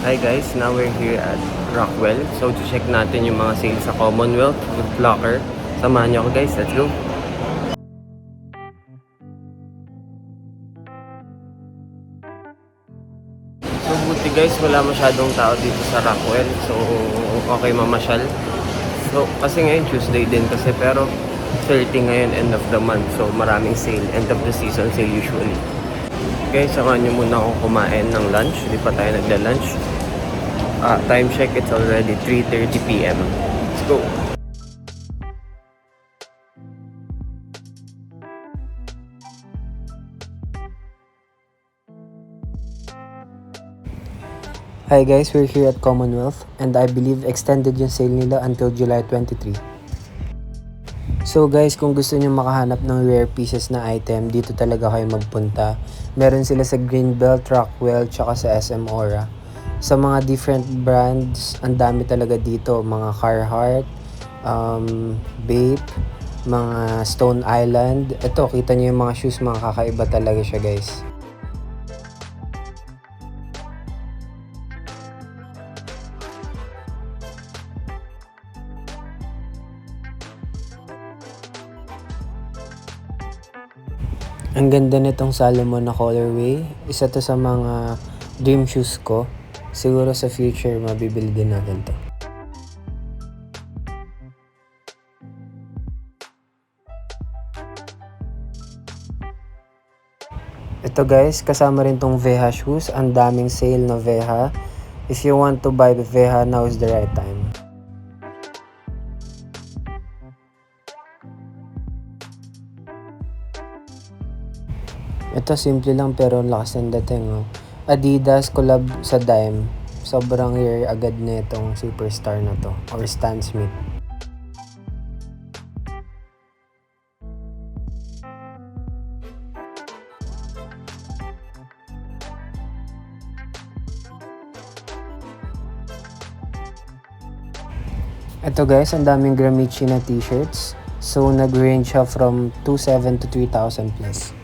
Hi guys, now we're here at Rockwell. So to check natin yung mga sales sa Commonwealth, Foot Locker. Samahan niyo ako guys, let's go! So buti guys, wala masyadong tao dito sa Rockwell. So okay mamasyal. So kasi ngayon Tuesday din kasi pero 30 ngayon, end of the month. So maraming sale, end of the season sale usually. Guys, samahan niyo muna akong kumain ng lunch. Hindi pa tayo nagla-lunch. Time check, it's already 3:30 p.m. Let's go! Hi guys, we're here at Commonwealth and I believe extended yung sale nila until July 23. So guys, kung gusto niyo makahanap ng rare pieces na item, dito talaga kayo magpunta. Meron sila sa Greenbelt, Rockwell, tsaka sa SM Aura. Sa mga different brands, ang dami talaga dito. Mga Carhartt, Bape, mga Stone Island. Ito, kita niyo yung mga shoes, mga kakaiba talaga siya guys. Ang ganda nitong Salomon na colorway. Isa to sa mga dream shoes ko. Siguro sa future, mabibili din natin to. Ito guys, kasama rin tong Veha shoes. Ang daming sale na Veha. If you want to buy Veha, now is the right time. Ito simple lang pero ang lakas ng dating. Oh. Adidas collab sa Dime. Sobrang rare agad na itong superstar na to. Or Stan Smith. Ito guys, ang daming Gramici na t-shirts. So nag-range siya from 2,700 to 3,000 plus.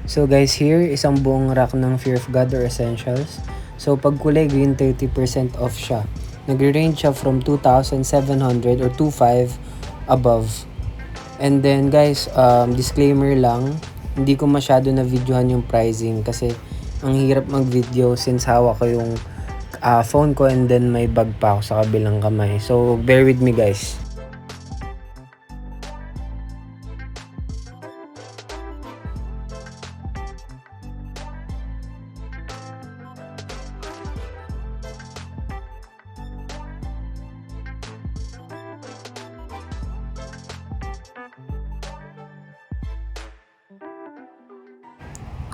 So guys, here isang buong rack ng Fear of God or Essentials. So pag kulay green, 30% off siya. Nagre-range siya from 2,700 or 2,500 above. And then guys, disclaimer lang, hindi ko masyado na videohan yung pricing kasi ang hirap mag-video since hawak ko yung phone ko and then may bag pa ako sa kabilang kamay. So bear with me guys.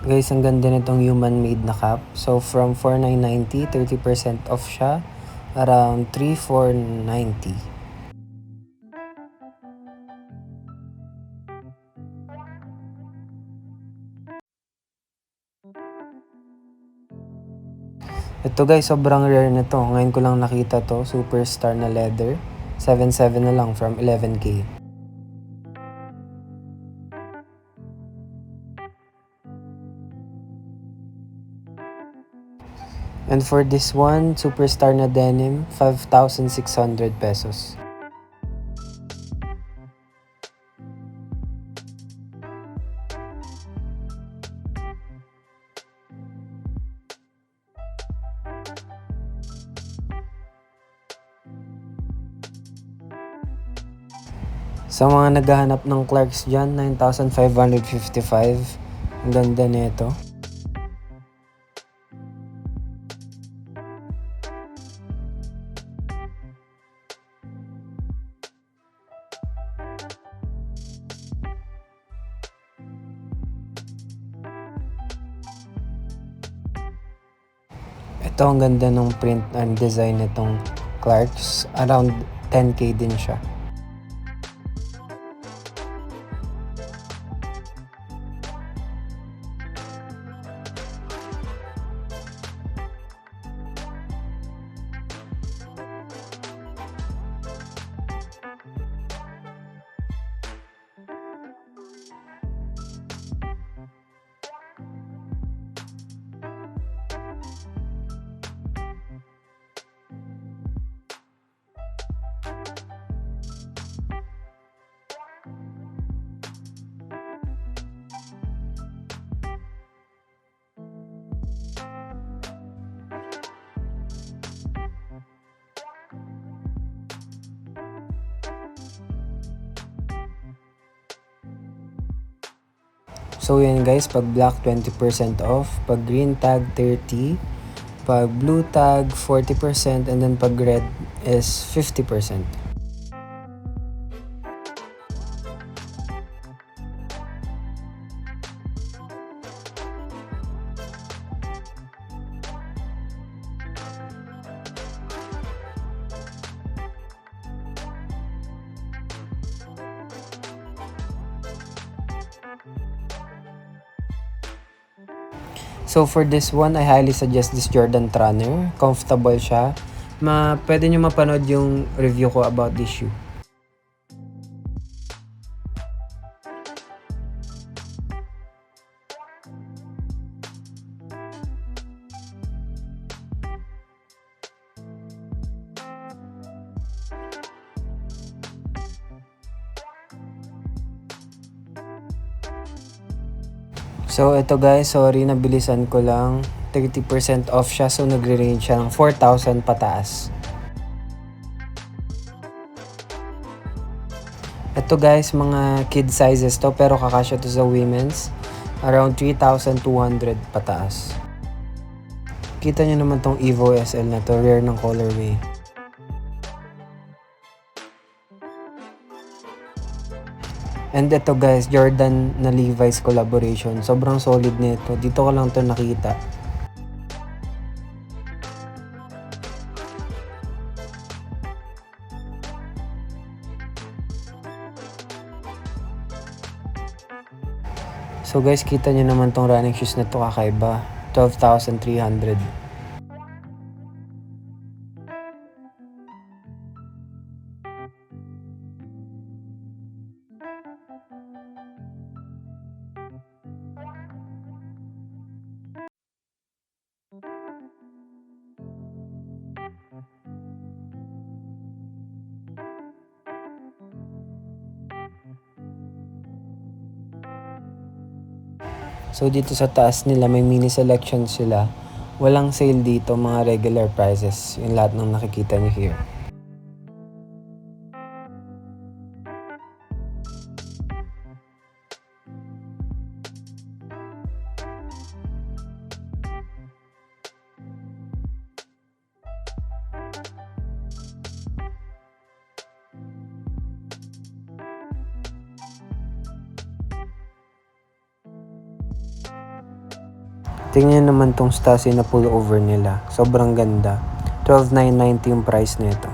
Guys, ang ganda nitong human-made na cap. So, from 4,990, 30% off siya. Around 3,490. Ito guys, sobrang rare nito. Ngayon ko lang nakita to. Superstar na leather. 7,700 na lang from 11K. And for this one, superstar na denim, 5,600 pesos. Sa mga naghahanap ng Clarks dyan, 9,555. Ang ganda nito. Ito ang ganda ng print and design nitong Clarks. Around 10k din siya. So yan guys, pag black 20% off, pag green tag 30, pag blue tag 40%, and then pag red is 50%. So for this one, I highly suggest this Jordan Trunner. Comfortable siya. Pwede nyo mapanood yung review ko about this shoe. So ito guys, sorry nabilisan ko lang. 30% off siya, so nagre-range siya ng 4,000 pataas. Ito guys, mga kid sizes to, pero kakasya to sa women's. Around 3,200 pataas. Kita nyo naman tong Evo SL na to, rare ng colorway. And ito guys, Jordan na Levi's collaboration. Sobrang solid nito. Dito ko lang to nakita. So guys, kita nyo naman tong running shoes na to, kakaiba. 12,300. So dito sa taas nila may mini selection sila. Walang sale dito, mga regular prices. Yung lahat ng nakikita nyo here. Tingnan naman tong Stasi na pullover nila. Sobrang ganda. 12,990 yung price nito.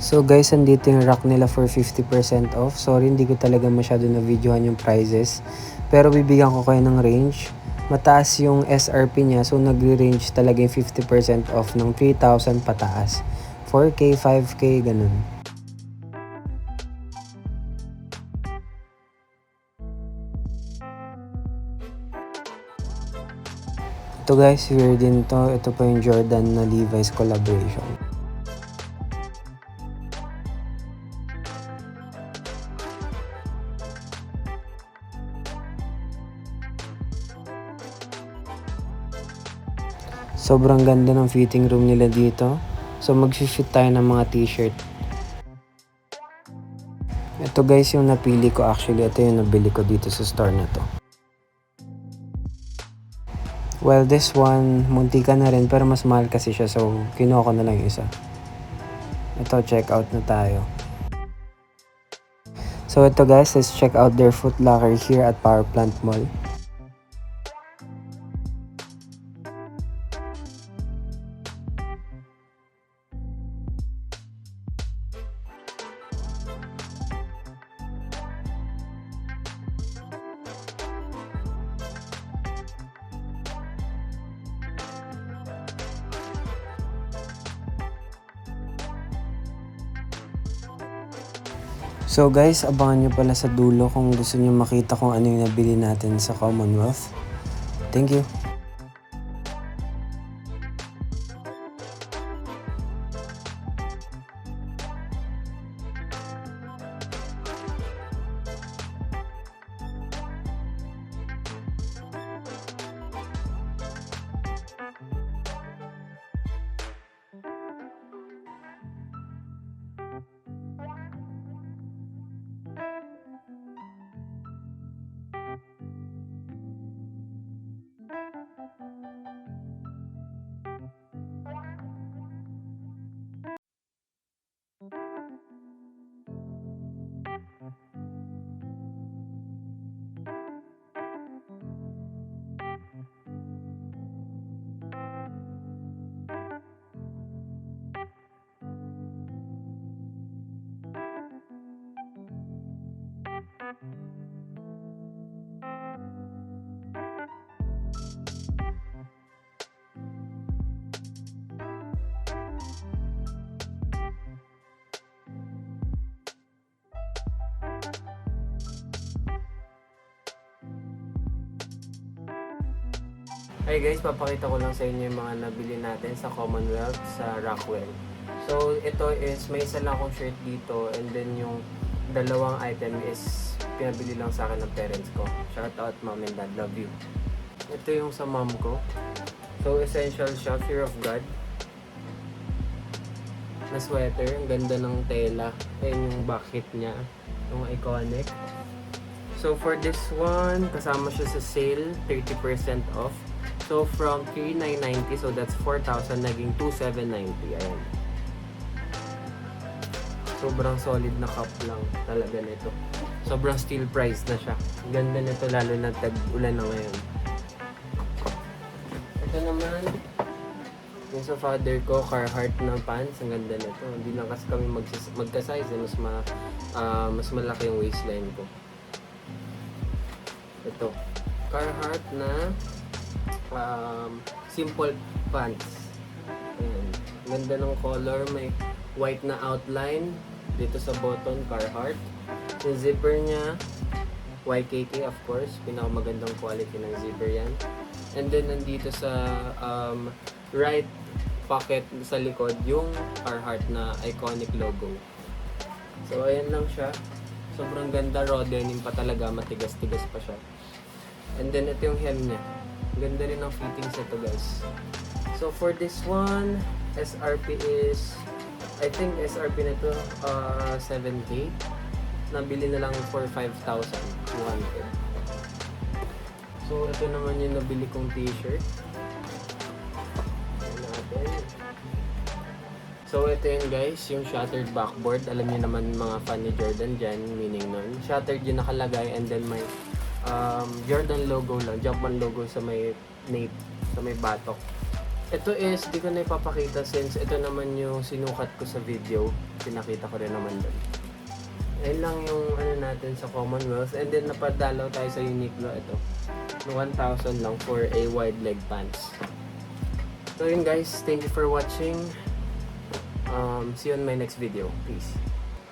So guys, andito yung rack nila for 50% off. Sorry, hindi ko talaga masyado na videohan yung prices. Pero bibigyan ko kayo ng range. Mataas yung SRP niya, so nagre-range talaga yung 50% off ng 3,000 pataas. 4K, 5K, ganun. Ito guys, weird din to. Ito po yung Jordan na Levi's collaboration. Sobrang ganda ng fitting room nila dito. So mag-shoot tayo ng mga t-shirt. Ito guys yung napili ko actually. Ito yung nabili ko dito sa store na to. Well, this one, muntika na rin pero mas mahal kasi siya. So kinuha ko na lang yung isa. Ito, check out na tayo. So ito guys, let's check out their Foot Locker here at Power Plant Mall. So guys, abangan nyo pala sa dulo kung gusto nyo makita kung ano yung nabili natin sa Commonwealth. Thank you! Hey guys, papakita ko lang sa inyo yung mga nabili natin sa Commonwealth sa Rockwell. So ito is, may isa lang akong shirt dito and then yung dalawang item is pinabili lang sa akin ng parents ko. Shout out mom and dad, love you. Ito yung sa mom ko. So essential siya, Fear of God. Na sweater, ang ganda ng tela. Ayun yung bucket niya, yung iconic. So for this one, kasama siya sa sale, 30% off. So from 3,990, so that's 4,000, naging 2,790. Ayan. Sobrang solid na cup lang talaga nito. Sobrang steal price na siya. Ganda nito lalo na tag-ulan na ngayon. Ito naman, yung sa father ko, Carhartt na pants. Ang ganda nito. Hindi lang kasi kami magka-size. Mas malaki yung waistline ko. Ito. Carhartt na simple pants. Ayan. Ganda ng color. May white na outline. Dito sa button, Carhartt. Yung zipper niya, YKK of course. Pinakamagandang quality ng zipper yan. And then nandito sa right pocket sa likod, yung Carhartt na iconic logo. So ayan lang siya. Sobrang ganda, raw denim pa talaga, matigas-tigas pa siya. And then ito yung hem niya. Ganda rin ang fittings ito guys. So for this one, SRP is, I think SRP nito 7K. Nabili na lang for 5,200. So ito naman yung nabili kong t-shirt. So ito yun guys, yung shattered backboard. Alam niyo naman mga fan ni Jordan dyan, meaning nun. Shattered yung nakalagay and then may Jordan logo lang, Jumpman logo sa may nape, sa may batok. Ito is, di ko na ipapakita since ito naman yung sinukat ko sa video. Pinakita ko rin naman doon. Ayun lang yung ano natin sa Commonwealth. And then napadalaw tayo sa Uniqlo. Ito, 1,000 lang for a wide leg pants. So yun guys, thank you for watching. See you on my next video. Peace.